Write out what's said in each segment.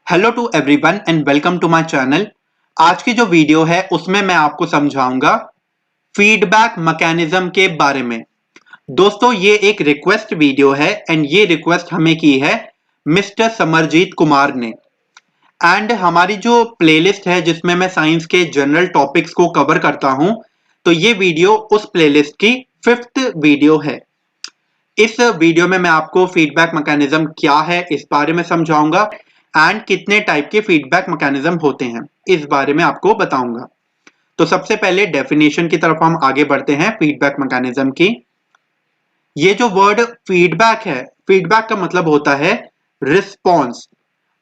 Hello to everyone and welcome to my channel. आज की जो वीडियो है उसमें मैं आपको समझाऊंगा फीडबैक मैकेनिज्म के बारे में। दोस्तों ये एक रिक्वेस्ट वीडियो है एंड ये रिक्वेस्ट हमें की है मिस्टर समरजीत कुमार ने। एंड हमारी जो प्लेलिस्ट है जिसमें मैं साइंस के जनरल टॉपिक्स को कवर करता हूं, तो ये वीडियो उस प्लेलिस्ट की 5th वीडियो है। इस वीडियो में मैं आपको फीडबैक मैकेनिज्म क्या है इस बारे में समझाऊंगा एंड कितने टाइप के फीडबैक मैकेनिज्म होते हैं इस बारे में आपको बताऊंगा। तो सबसे पहले डेफिनेशन की तरफ हम आगे बढ़ते हैं फीडबैक मैकेनिज्म की। ये जो वर्ड फीडबैक है, फीडबैक का मतलब होता है रिस्पॉन्स।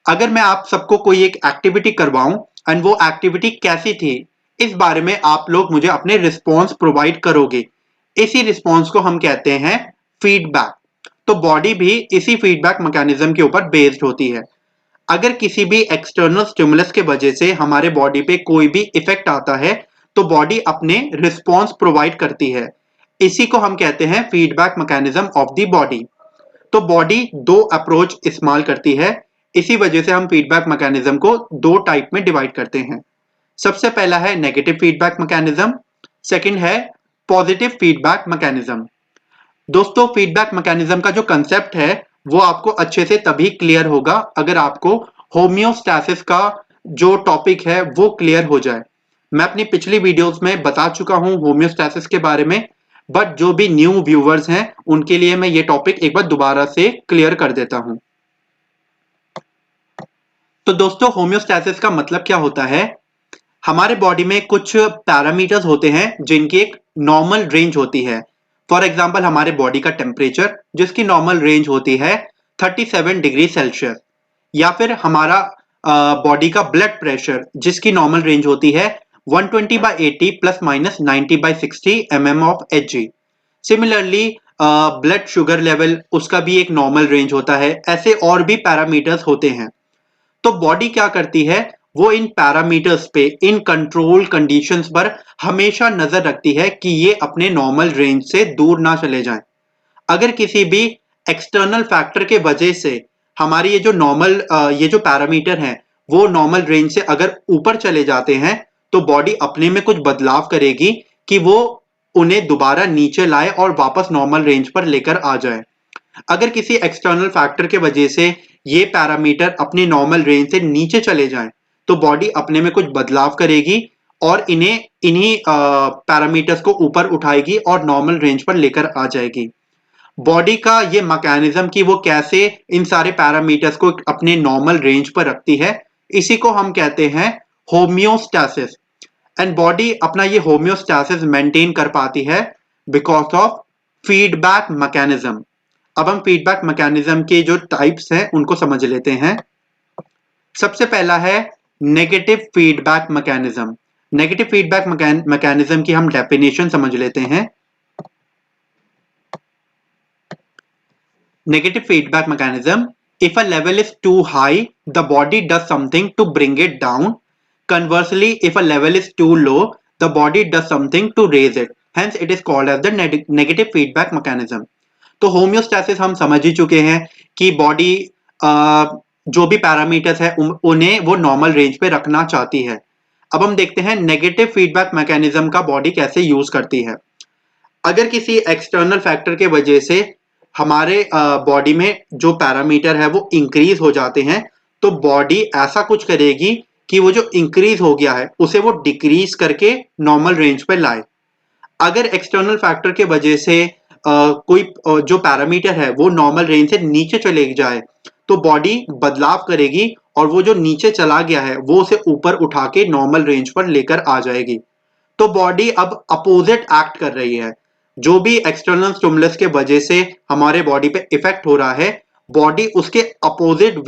अगर मैं आप सबको कोई एक एक्टिविटी करवाऊं एंड वो एक्टिविटी कैसी थी, इस बारे में आप लोग मुझे अपने रिस्पॉन्स प्रोवाइड करोगे। इसी रिस्पॉन्स को हम कहते हैं फीडबैक। तो बॉडी भी इसी फीडबैक मैकेनिज्म के ऊपर बेस्ड होती है। अगर किसी भी एक्सटर्नल स्टिमुलस के वजह से हमारे बॉडी पे कोई भी इफेक्ट आता है, तो बॉडी अपने रिस्पॉन्स प्रोवाइड करती है। इसी को हम कहते हैं feedback mechanism of the body. तो बॉडी दो अप्रोच इस्तेमाल करती है, इसी वजह से हम फीडबैक मैकेनिज्म को दो टाइप में डिवाइड करते हैं। सबसे पहला है नेगेटिव फीडबैक मैकेनिज्म, सेकंड है पॉजिटिव फीडबैक मैकेनिज्म। दोस्तों फीडबैक मैकेनिज्म का जो कंसेप्ट है वो आपको अच्छे से तभी क्लियर होगा अगर आपको होम्योस्टैसिस का जो टॉपिक है वो क्लियर हो जाए। मैं अपनी पिछली वीडियोस में बता चुका हूं होम्योस्टैसिस के बारे में, बट जो भी न्यू व्यूअर्स हैं उनके लिए मैं ये टॉपिक एक बार दोबारा से क्लियर कर देता हूं। तो दोस्तों होम्योस्टैसिस का मतलब क्या होता है? हमारे बॉडी में कुछ पैरामीटर्स होते हैं जिनकी एक नॉर्मल रेंज होती है। फॉर एग्जाम्पल हमारे बॉडी का टेम्परेचर जिसकी नॉर्मल रेंज होती है 37 डिग्री सेल्सियस, या फिर हमारा बॉडी का ब्लड प्रेशर जिसकी नॉर्मल रेंज होती है 120/80 plus minus 90/60 mm of Hg। Similarly blood sugar level उसका भी एक नॉर्मल रेंज होता है। ऐसे और भी पैरामीटर्स होते हैं। तो बॉडी क्या करती है, वो इन पैरामीटर्स पे, इन कंट्रोल कंडीशंस पर हमेशा नजर रखती है कि ये अपने नॉर्मल रेंज से दूर ना चले जाएं। अगर किसी भी एक्सटर्नल फैक्टर के वजह से हमारी ये जो नॉर्मल ये जो पैरामीटर हैं वो नॉर्मल रेंज से अगर ऊपर चले जाते हैं, तो बॉडी अपने में कुछ बदलाव करेगी कि वो उन्हें दोबारा नीचे लाए और वापस नॉर्मल रेंज पर लेकर आ जाए। अगर किसी एक्सटर्नल फैक्टर के वजह से ये पैरामीटर अपनी नॉर्मल रेंज से नीचे चले जाएं, तो बॉडी अपने में कुछ बदलाव करेगी और इन्हीं पैरामीटर्स को ऊपर उठाएगी और नॉर्मल रेंज पर लेकर आ जाएगी। बॉडी का ये मैकेनिज्म कि वो कैसे इन सारे पैरामीटर्स को अपने नॉर्मल रेंज पर रखती है, इसी को हम कहते हैं होम्योस्टैसिस। एंड बॉडी अपना ये होम्योस्टैसिस मेंटेन कर पाती है बिकॉज ऑफ फीडबैक मैकेनिज्म। अब हम फीडबैक मैकेनिज्म के जो टाइप्स हैं उनको समझ लेते हैं। सबसे पहला है negative feedback mechanism. Negative feedback mechanism की हम डेफिनेशन समझ लेते हैं। Negative feedback mechanism: if a level is too high, the body does something to bring it down. Conversely, if a level is too low, the body does something to raise it. Hence, it is called as the negative feedback mechanism. तो homeostasis हम समझ ही चुके हैं कि body जो भी parameters है उन्हें वो नॉर्मल रेंज पे रखना चाहती है। अब हम देखते हैं नेगेटिव फीडबैक मैकेनिज्म का बॉडी कैसे यूज करती है। अगर किसी एक्सटर्नल फैक्टर के वजह से हमारे बॉडी में जो पैरामीटर है वो इंक्रीज हो जाते हैं, तो बॉडी ऐसा कुछ करेगी कि वो जो इंक्रीज हो गया है उसे वो डिक्रीज करके नॉर्मल रेंज पे लाए। अगर एक्सटर्नल फैक्टर के वजह से कोई जो पैरामीटर है वो नॉर्मल रेंज से नीचे चले जाए, तो बॉडी बदलाव करेगी और वो जो नीचे चला गया है वो उसे ऊपर उठा के नॉर्मल रेंज पर लेकर आ जाएगी। तो बॉडी अब अपोजिट एक्ट कर रही है। जो भी एक्सटर्नल स्टिमुलस के वजह से हमारे बॉडी पे इफेक्ट हो रहा है, बॉडी उसके अपोजिट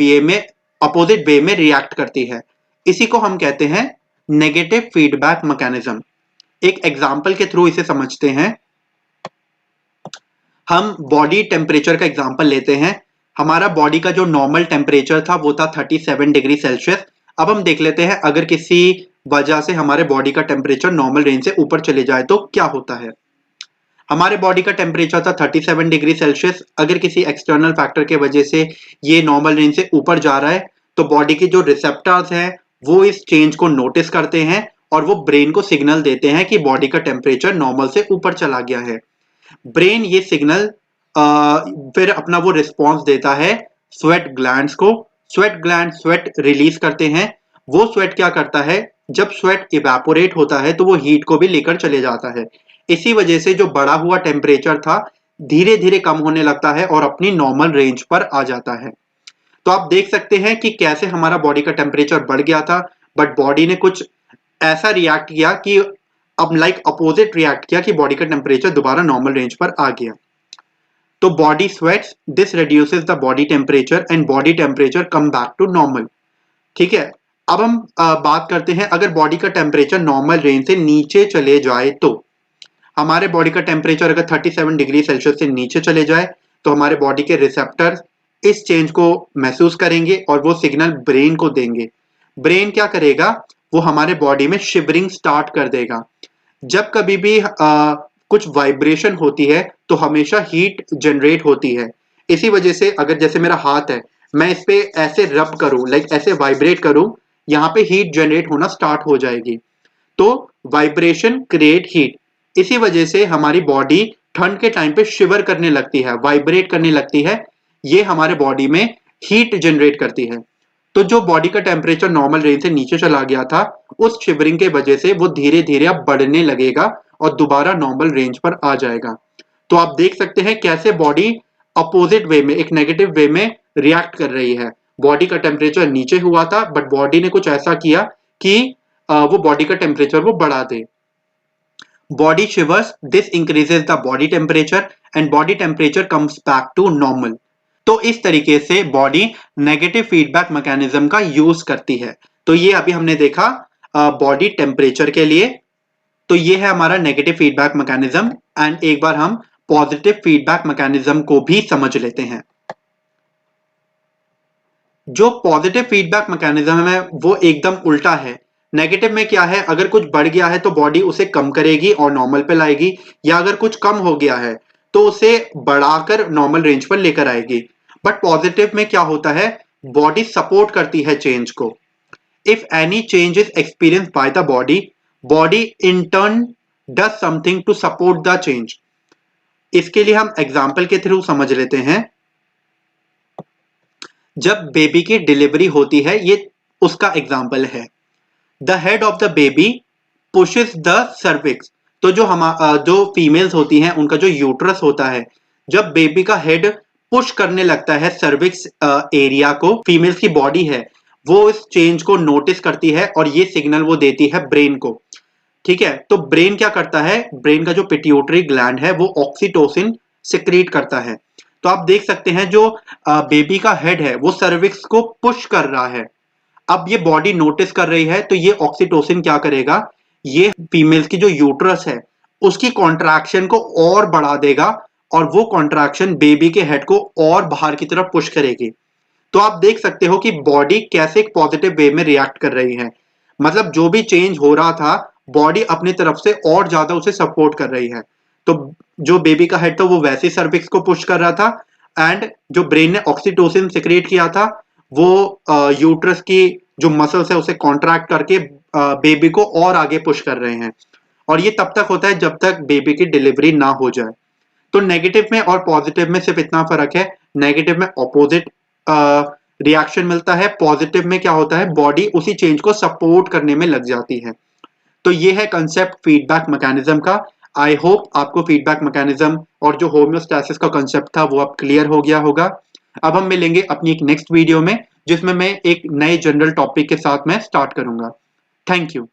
वे में रिएक्ट करती है। इसी को हम कहते हैं नेगेटिव फीडबैक मैकेनिज्म। एक एग्जांपल के थ्रू इसे समझते हैं। हम बॉडी टेम्परेचर का एग्जांपल लेते हैं। हमारा बॉडी का जो नॉर्मल टेम्परेचर था वो था 37 डिग्री सेल्सियस। अब हम देख लेते हैं अगर किसी वजह से हमारे बॉडी का टेम्परेचर नॉर्मल रेंज से ऊपर चले जाए तो क्या होता है। हमारे बॉडी का टेम्परेचर था 37 डिग्री सेल्सियस। अगर किसी एक्सटर्नल फैक्टर के वजह से ये नॉर्मल रेंज से ऊपर जा रहा है, तो बॉडी के जो रिसेप्टर्स हैं वो इस चेंज को नोटिस करते हैं और वो ब्रेन को सिग्नल देते हैं कि बॉडी का टेम्परेचर नॉर्मल से ऊपर चला गया है। ब्रेन ये सिग्नल फिर अपना वो रिस्पॉन्स देता है स्वेट ग्लैंड्स को। स्वेट ग्लैंड स्वेट रिलीज करते हैं। वो स्वेट क्या करता है, जब स्वेट इवेपोरेट होता है तो वो हीट को भी लेकर चले जाता है। इसी वजह से जो बढ़ा हुआ टेम्परेचर था धीरे धीरे कम होने लगता है और अपनी नॉर्मल रेंज पर आ जाता है। तो आप देख सकते हैं कि कैसे हमारा बॉडी का टेम्परेचर बढ़ गया था, बट बॉडी ने कुछ ऐसा रिएक्ट किया कि अब अपोजिट रिएक्ट किया कि बॉडी का टेम्परेचर दोबारा नॉर्मल रेंज पर आ गया। तो body sweats, this reduces the body temperature and body temperature come back to normal. ठीक है, अब हम बात करते हैं अगर बॉडी का टेम्परेचर नॉर्मल रेंज से नीचे चले जाए तो हमारे बॉडी का टेम्परेचर अगर 37 डिग्री सेल्सियस से नीचे चले जाए तो हमारे बॉडी के रिसेप्टर्स इस चेंज को महसूस करेंगे और वो सिग्नल ब्रेन को देंगे। ब्रेन क्या करेगा, वो हमारे बॉडी में शिवरिंग स्टार्ट कर देगा। जब कभी भी कुछ वाइब्रेशन होती है तो हमेशा हीट जनरेट होती है। इसी वजह से अगर जैसे मेरा हाथ है, मैं इस पे ऐसे रब करूं, ऐसे वाइब्रेट करूं, यहाँ पे हीट जनरेट होना स्टार्ट हो जाएगी। तो वाइब्रेशन क्रिएट हीट। इसी वजह से हमारी बॉडी ठंड के टाइम पे शिवर करने लगती है, वाइब्रेट करने लगती है। ये हमारे बॉडी में हीट जनरेट करती है। तो जो बॉडी का टेम्परेचर नॉर्मल रेंज से नीचे चला गया था, उस शिवरिंग के वजह से वो धीरे धीरे अब बढ़ने लगेगा और दोबारा नॉर्मल रेंज पर आ जाएगा। तो आप देख सकते हैं कैसे बॉडी अपोजिट वे में, एक नेगेटिव वे में रिएक्ट कर रही है। बॉडी का टेम्परेचर नीचे हुआ था बट बॉडी ने कुछ ऐसा किया कि वो बॉडी का टेम्परेचर वो बढ़ा दे। Body shivers, this increases the body temperature and body temperature comes back to normal. तो इस तरीके से बॉडी नेगेटिव फीडबैक मैकेनिज्म का यूज करती है। तो ये अभी हमने देखा बॉडी टेम्परेचर के लिए। तो ये है हमारा नेगेटिव फीडबैक मैकेनिज्म एंड एक बार हम पॉजिटिव फीडबैक मैकेनिज्म को भी समझ लेते हैं। जो पॉजिटिव फीडबैक मैकेनिज्म है वो एकदम उल्टा है। नेगेटिव में क्या है, अगर कुछ बढ़ गया है तो बॉडी उसे कम करेगी और नॉर्मल पे लाएगी, या अगर कुछ कम हो गया है तो उसे बढ़ाकर नॉर्मल रेंज पर लेकर आएगी। बट पॉजिटिव में क्या होता है, बॉडी सपोर्ट करती है चेंज को। If any change is experience by the body, body in turn does something to support the change. इसके लिए हम एग्जाम्पल के थ्रू समझ लेते हैं। जब बेबी की डिलीवरी होती है, ये उसका एग्जाम्पल है। The head of the baby pushes the cervix. तो जो फीमेल्स होती हैं उनका जो यूट्रस होता है, जब बेबी का हेड पुश करने लगता है सर्विक्स एरिया को, फीमेल्स की बॉडी है वो इस चेंज को नोटिस करती है और ये सिग्नल वो देती है ब्रेन को। ठीक है, तो ब्रेन क्या करता है, ब्रेन का जो पिट्यूटरी ग्लैंड है वो ऑक्सीटोसिन सिक्रीट करता है। तो आप देख सकते हैं जो बेबी का हेड है वो सर्विक्स को पुश कर रहा है। अब ये बॉडी नोटिस कर रही है तो ये ऑक्सीटोसिन क्या करेगा, ये फीमेल्स की जो यूट्रस है उसकी कॉन्ट्रैक्शन को और बढ़ा देगा और वो कॉन्ट्रैक्शन बेबी के हेड को और बाहर की तरफ पुश करेगी। तो आप देख सकते हो कि बॉडी कैसे एक पॉजिटिव वे में रिएक्ट कर रही है। मतलब जो भी चेंज हो रहा था बॉडी अपनी तरफ से और ज्यादा उसे सपोर्ट कर रही है। तो जो बेबी का हेड था वो वैसे सर्विक्स को पुश कर रहा था एंड जो ब्रेन ने ऑक्सीटोसिन सिक्रेट किया था वो यूट्रस की जो मसल्स है उसे कॉन्ट्रैक्ट करके बेबी को और आगे पुश कर रहे हैं। और ये तब तक होता है जब तक बेबी की डिलीवरी ना हो जाए। तो नेगेटिव में और पॉजिटिव में सिर्फ इतना फर्क है, नेगेटिव में ऑपोजिट रिएक्शन मिलता है, पॉजिटिव में क्या होता है बॉडी उसी चेंज को सपोर्ट करने में लग जाती है। तो ये है कंसेप्ट फीडबैक मैकेनिज्म का। आई होप आपको फीडबैक मैकेनिज्म और जो होम्योस्टैसिस का कंसेप्ट था वो अब क्लियर हो गया होगा। अब हम मिलेंगे अपनी एक नेक्स्ट वीडियो में जिसमें मैं एक नए जनरल टॉपिक के साथ मैं स्टार्ट करूंगा। Thank you.